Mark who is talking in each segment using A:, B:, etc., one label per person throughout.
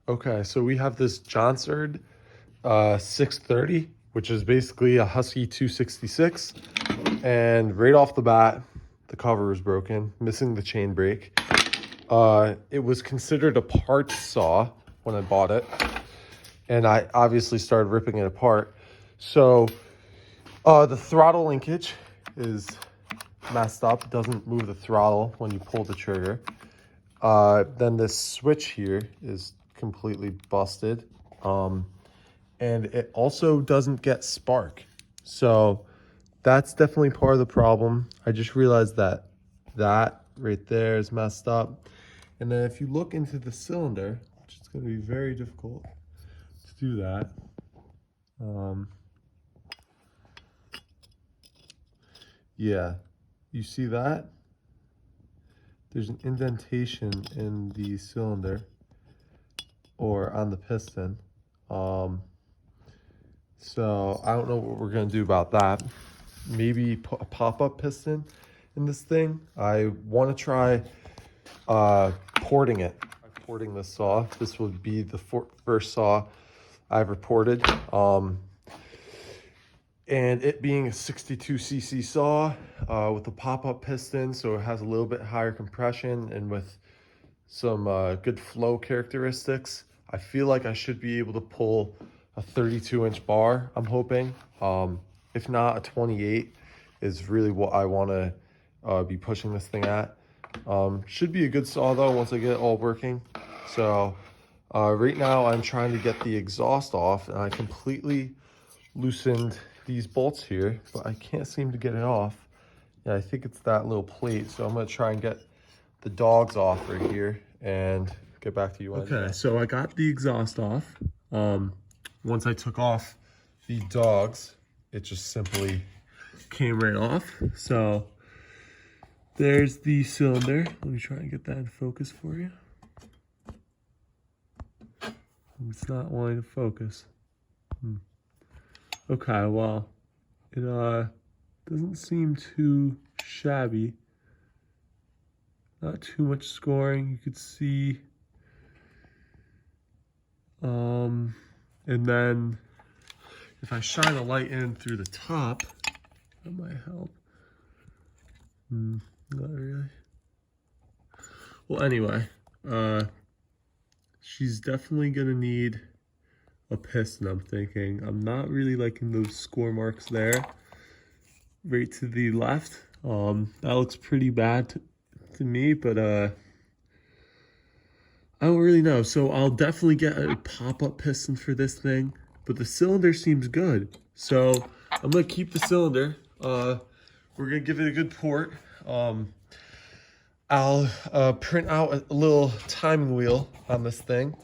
A: Okay, so we have this Jonsered 630, which is basically a Husky 266. And right off the bat, the cover was broken, missing the chain brake. It was considered a parts saw when I bought it. And I obviously started ripping it apart. So the throttle linkage is messed up. It doesn't move the throttle when you pull the trigger. Then this switch here is completely busted. And it also doesn't get spark. So that's definitely part of the problem. I just realized that right there is messed up. And then if you look into the cylinder, which is going to be very difficult to do that. Yeah, you see that? There's an indentation in the cylinder or on the piston. So I don't know what we're gonna do about that. Maybe put a pop-up piston in this thing. I want to try porting it. Porting this saw. This would be the first saw I've reported. And it being a 62cc saw with a pop-up piston, so it has a little bit higher compression and with some good flow characteristics. I feel like I should be able to pull a 32-inch bar, I'm hoping. If not, a 28 is really what I want to be pushing this thing at. Should be a good saw though once I get it all working. So right now I'm trying to get the exhaust off, and I completely loosened these bolts here, but I can't seem to get it off. Yeah, I think it's that little plate, so I'm gonna try and get the dogs off right here and get back to you. Okay, so I got the exhaust off. Once I took off the dogs, it just simply came right off. So there's the cylinder. Let me try and get that in focus for you. It's not wanting to focus. Okay, well, it doesn't seem too shabby. Not too much scoring, you could see. And then if I shine a light in through the top, that might help. Not really. Well, anyway, she's definitely gonna need a piston, I'm thinking. I'm not really liking those score marks there. Right to the left. That looks pretty bad to me, but I don't really know. So I'll definitely get a pop-up piston for this thing, but the cylinder seems good. So I'm gonna keep the cylinder. We're gonna give it a good port. I'll print out a little timing wheel on this thing,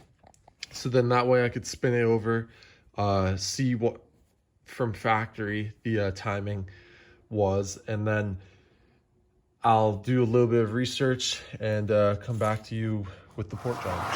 A: so then that way I could spin it over, see what from factory the timing was, and then I'll do a little bit of research and come back to you with the port job.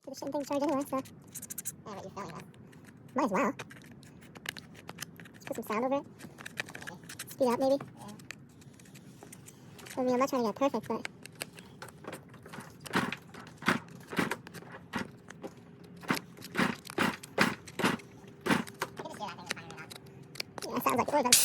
B: The shitting thing's charged anyway, so. Yeah, but you're filming that. Might as well. Let's put some sound over it. Maybe. Speed up, maybe. Yeah. I mean, I'm not trying to get it perfect, but. Sounds like it.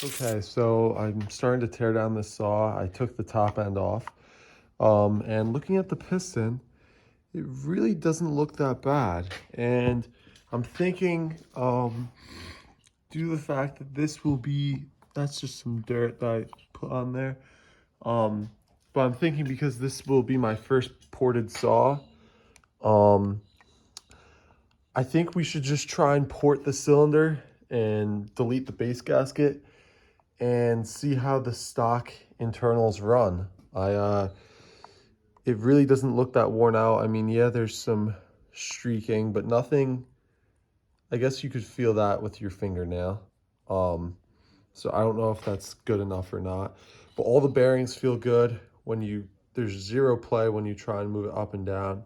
A: Okay, so I'm starting to tear down this saw. I took the top end off. And looking at the piston, it really doesn't look that bad. And I'm thinking, due to the fact that this will be, that's just some dirt that I put on there. But I'm thinking because this will be my first ported saw, I think we should just try and port the cylinder and delete the base gasket and see how the stock internals run. It really doesn't look that worn out. I mean, yeah, there's some streaking, but nothing, I guess you could feel that with your fingernail. So I don't know if that's good enough or not, but all the bearings feel good there's zero play when you try and move it up and down.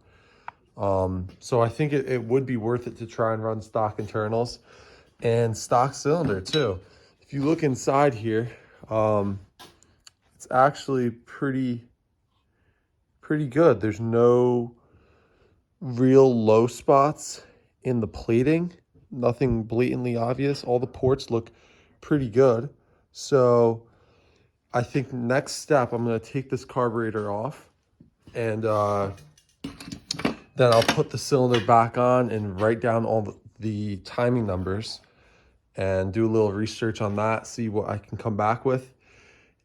A: So I think it would be worth it to try and run stock internals and stock cylinder too. If you look inside here, it's actually pretty good. There's no real low spots in the plating, nothing blatantly obvious. All the ports look pretty good. So I think next step, I'm going to take this carburetor off and then I'll put the cylinder back on and write down all the timing numbers and do a little research on that, see what I can come back with,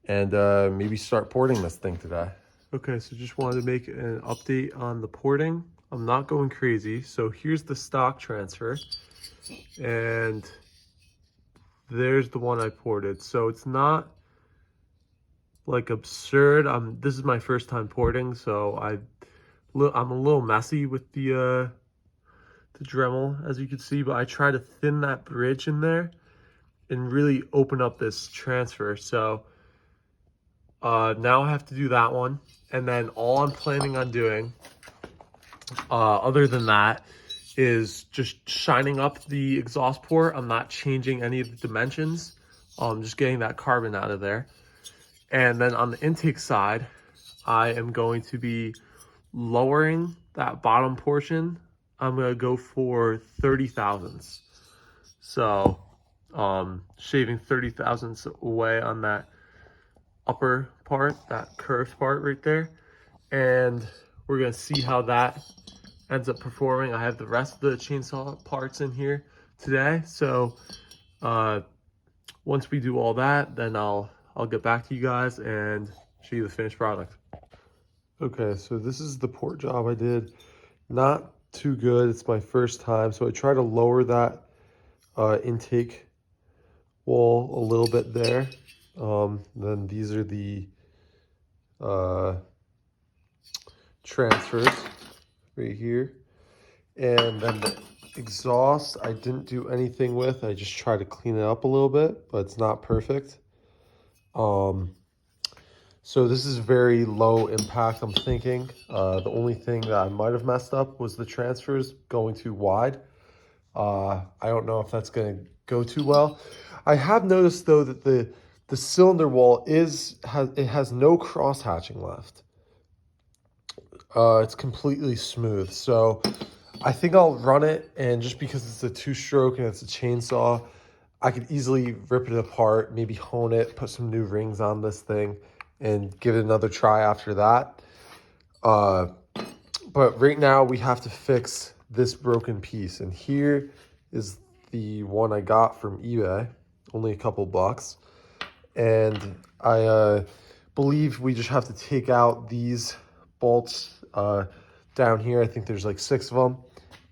A: and maybe start porting this thing today. Okay, so just wanted to make an update on the porting. I'm not going crazy. So here's the stock transfer, and there's the one I ported. So it's not like absurd. This is my first time porting, so I'm a little messy with the Dremel, as you can see, but I try to thin that bridge in there and really open up this transfer. So now I have to do that one. And then all I'm planning on doing, other than that, is just shining up the exhaust port. I'm not changing any of the dimensions. Just getting that carbon out of there. And then on the intake side, I am going to be lowering that bottom portion. I'm going to go for 30 thousandths. So shaving 30 thousandths away on that upper part, that curved part right there. And we're going to see how that ends up performing. I have the rest of the chainsaw parts in here today. So once we do all that, then I'll get back to you guys and show you the finished product. Okay, so this is the port job I did. Not too good. It's my first time, so I try to lower that intake wall a little bit there. Then these are the transfers right here. And then the exhaust, I didn't do anything with. I just tried to clean it up a little bit, but it's not perfect. So this is very low impact, I'm thinking. The only thing that I might have messed up was the transfers going too wide. I don't know if that's going to go too well. I have noticed though that the cylinder wall has no cross hatching left. It's completely smooth. So I think I'll run it, and just because it's a 2-stroke and it's a chainsaw, I could easily rip it apart, maybe hone it, put some new rings on this thing, and give it another try after that. But right now we have to fix this broken piece, and here is the one I got from eBay, only a couple bucks. And I believe we just have to take out these bolts down here. I think there's like 6 of them,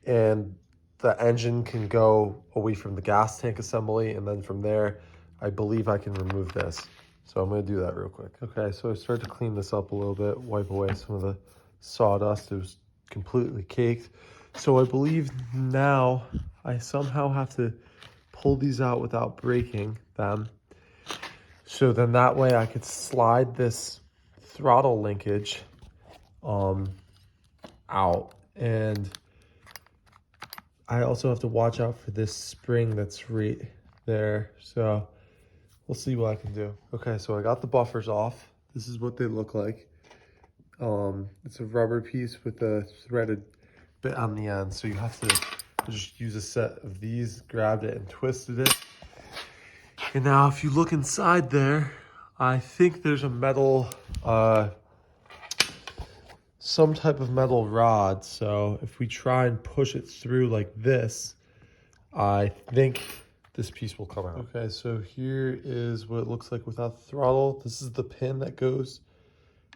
A: and the engine can go away from the gas tank assembly, and then from there I believe I can remove this. So I'm going to do that real quick. Okay, so I started to clean this up a little bit, wipe away some of the sawdust. It was completely caked. So I believe now I somehow have to pull these out without breaking them. So then that way I could slide this throttle linkage out. And I also have to watch out for this spring that's right there. So we'll see what I can do. Okay, so I got the buffers off. This is what they look like. It's a rubber piece with a threaded bit on the end. So you have to just use a set of these, grabbed it and twisted it. And now if you look inside there, I think there's a metal, some type of metal rod. So if we try and push it through like this, I think this piece will come out. Okay, so here is what it looks like without the throttle. This is the pin that goes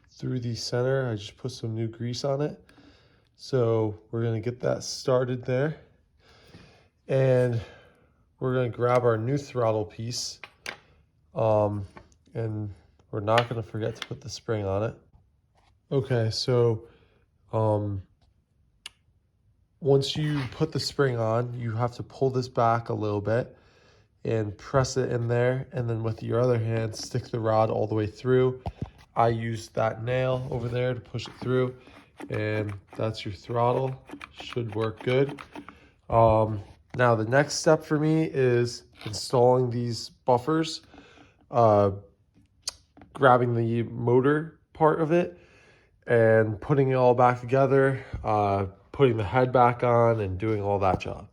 A: through the center. I just put some new grease on it. So we're gonna get that started there. And we're gonna grab our new throttle piece. And we're not gonna forget to put the spring on it. Okay, so once you put the spring on, you have to pull this back a little bit and press it in there, and then with your other hand stick the rod all the way through. I used that nail over there to push it through, and that's your throttle. Should work good. Now the next step for me is installing these buffers, grabbing the motor part of it and putting it all back together, putting the head back on and doing all that job.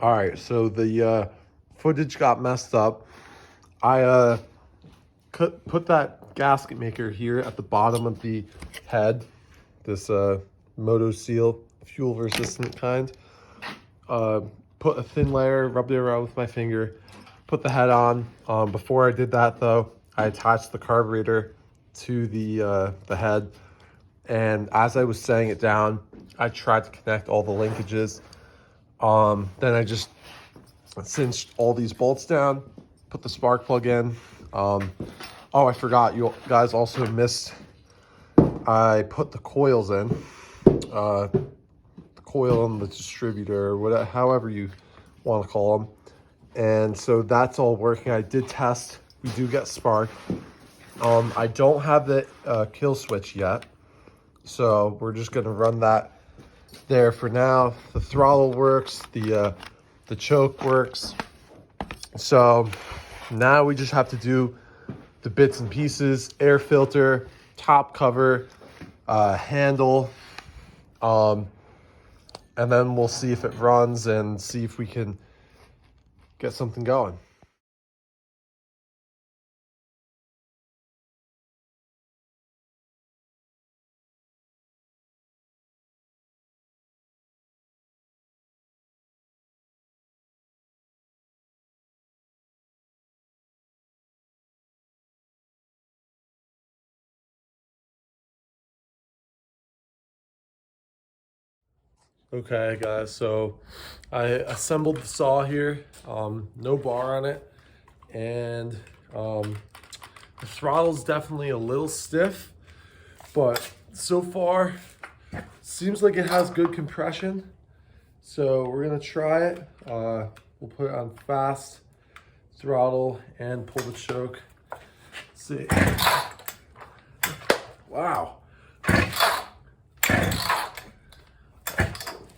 A: All right, so the footage got messed up. I put that gasket maker here at the bottom of the head, this Moto Seal fuel resistant kind. Put a thin layer, rubbed it around with my finger, put the head on. Before I did that though, I attached the carburetor to the head, and as I was setting it down, I tried to connect all the linkages. Then I just cinched all these bolts down, put the spark plug in, Oh, I forgot. You guys also missed. I put the coils in. The coil and the distributor, or whatever, however you want to call them. And so that's all working. I did test. We do get spark. I don't have the kill switch yet, so we're just gonna run that there for now. The throttle works. The choke works. So now we just have to do the bits and pieces: air filter, top cover, handle, and then we'll see if it runs and see if we can get something going. Okay, guys, so I assembled the saw here, no bar on it, and the throttle's definitely a little stiff, but so far seems like it has good compression. So we're gonna try it. We'll put it on fast throttle and pull the choke. Let's see. Wow.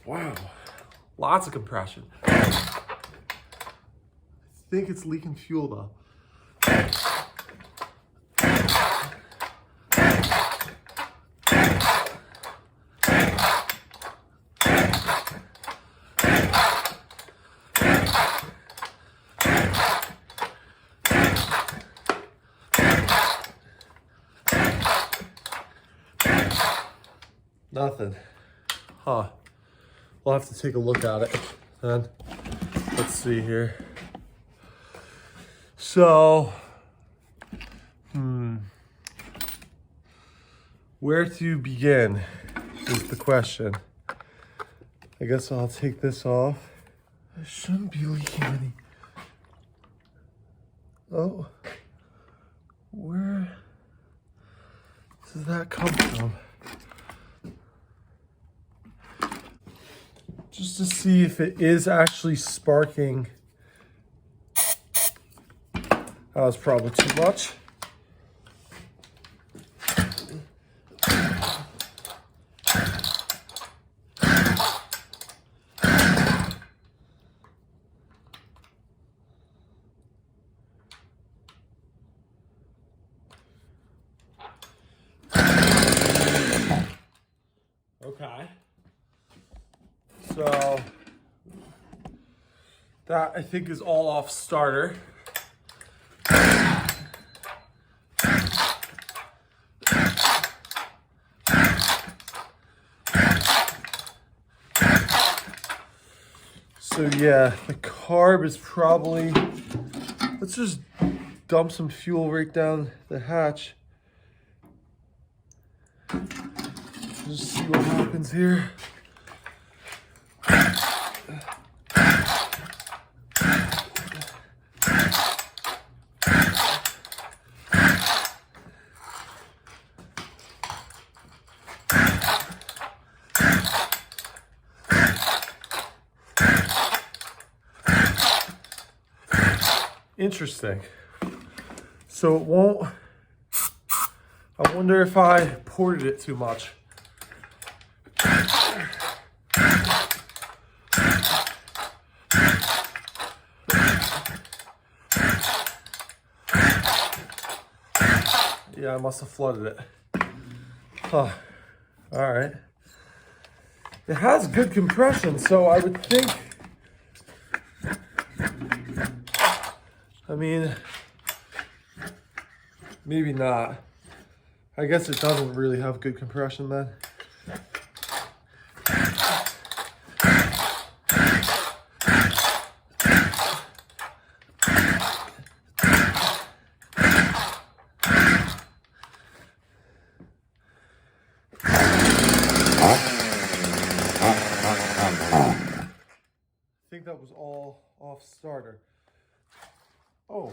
A: Wow, lots of compression. I think it's leaking fuel though. Nothing. Huh. We'll have to take a look at it then. Let's see here. So, where to begin is the question. I guess I'll take this off. I shouldn't be leaking any. Oh, where does that come from? Just to see if it is actually sparking. That was probably too much. Okay. So that I think is all off starter. So yeah, the carb is probably, let's just dump some fuel right down the hatch. Just see what happens here. Interesting. So it won't, I wonder if I ported it too much. Yeah, I must have flooded it. Huh. All right. It has good compression, so I would think, I mean, maybe not. I guess it doesn't really have good compression then. I think that was all off starter. Oh.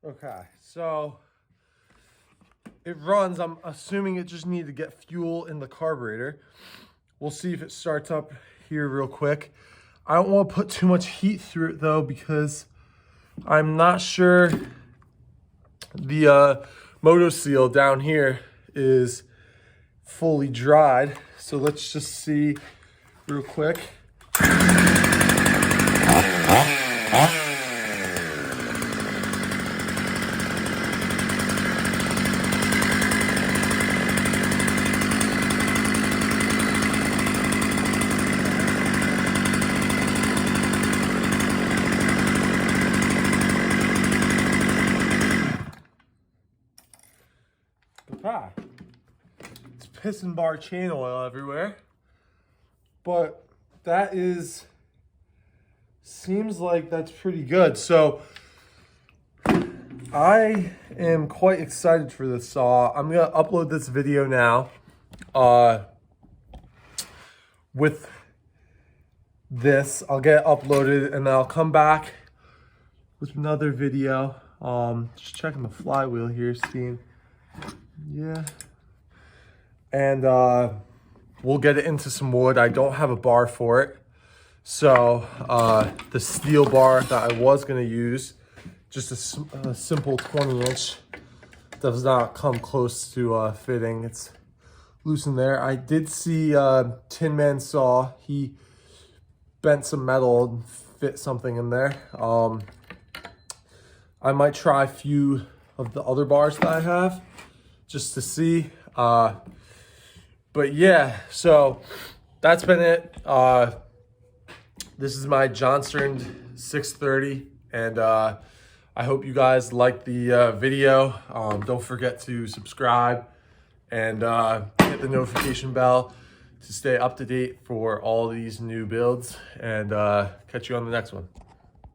A: Okay, so it runs. I'm assuming it just needed to get fuel in the carburetor. We'll see if it starts up here real quick. I don't want to put too much heat through it though, because I'm not sure the motor seal down here is fully dried. So let's just see real quick. Okay. It's piston bar chain oil everywhere. But that seems like that's pretty good. So I am quite excited for this saw. I'm gonna upload this video now with this. I'll get it uploaded and then I'll come back with another video. Just checking the flywheel here, seeing, yeah. And we'll get it into some wood. I don't have a bar for it. So the steel bar that I was gonna use, just a simple 20-inch, does not come close to fitting. It's loose in there. I did see Tin Man saw. He bent some metal and fit something in there. I might try a few of the other bars that I have just to see. But yeah, so that's been it. This is my Jonsered 630, and I hope you guys liked the video. Don't forget to subscribe and hit the notification bell to stay up to date for all these new builds, and catch you on the next one.